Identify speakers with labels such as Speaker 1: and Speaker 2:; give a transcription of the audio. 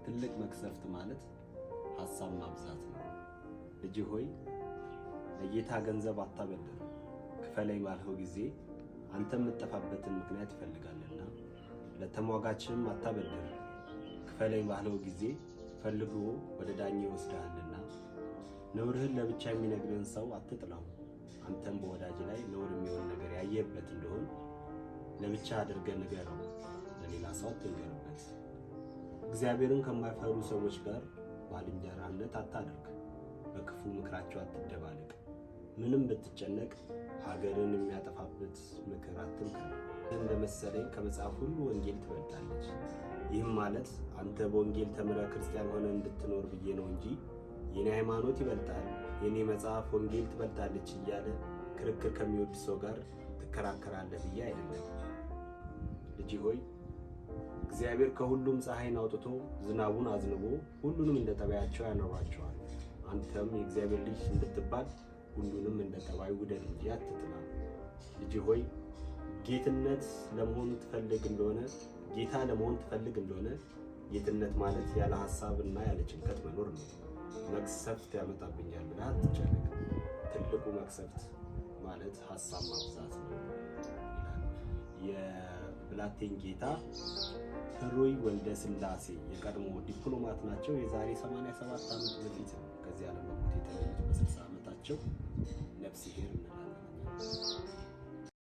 Speaker 1: ትልቅ መቅሰፍት ማለት ሐሳብ ማብዛት ነው። ልጅ ሆይ ለጌታ ገንዘብ አታበድር፣ ክፈለኝ ባልኸው ጊዜ አንተ የምትጠፋበትን ምክንያት ይፈልጋልና። ለተሟጋችም አታበድር፣ ክፈለኝ ባልኸው ጊዜ ፈልጎ ወደ ዳኛ ይወስድሃልና። ነውርህን ለብቻ የሚነግርህን ሰው አትጥላው፣ አንተም በወዳጅ ላይ ነውር የሚሆን ነገር ያየህበት እንደሆን ለብቻ አድርገህ ንገረው፣ ለሌላ ሰው አትንገርበት። እግዚአብሔርን ከማይፈሩ ሰዎች ጋር ባልንጀራነት አታድርግ፣ በክፉ ምክራቸው አትደባለቅ። ምንም ብትጨነቅ ሀገርን የሚያጠፋበት ምክር አትምከር። እንደመሰለኝ ከመጽሐፍ ሁሉ ወንጌል ትበልጣለች። ይህም ማለት አንተ በወንጌል ተምረህ ክርስቲያን ሆነ እንድትኖር ብዬ ነው እንጂ የኔ ሃይማኖት ይበልጣል፣ የኔ መጽሐፍ ወንጌል ትበልጣለች እያለ ክርክር ከሚወድ ሰው ጋር ትከራከራለህ ብዬ አይደለም። ልጅ ሆይ እግዚአብሔር ከሁሉም ፀሐይን አውጥቶ ዝናቡን አዝንቦ ሁሉንም እንደ ጠባያቸው ያኖራቸዋል። አንተም የእግዚአብሔር ልጅ እንድትባል ሁሉንም እንደ ጠባዩ ውደድ እንጂ አትጥላ። ልጅ ሆይ ጌትነት ለመሆን ትፈልግ እንደሆነ ጌታ ለመሆን ትፈልግ እንደሆነ ጌትነት ማለት ያለ ሐሳብና ያለ ጭንቀት መኖር ነው። መቅሰፍት ያመጣብኛል ብለህ አትጨነቅ። ትልቁ መቅሰፍት ማለት ሐሳብ ማብዛት ነው ይላል የብላቴን ጌታ ህሩይ ወልደ ስላሴ የቀድሞ ዲፕሎማት ናቸው። የዛሬ 87 ዓመት በፊት ነው ከዚህ ዓለም በሞት የተለዩት። በ60 ዓመታቸው ነፍስ ይሄር እንላለን።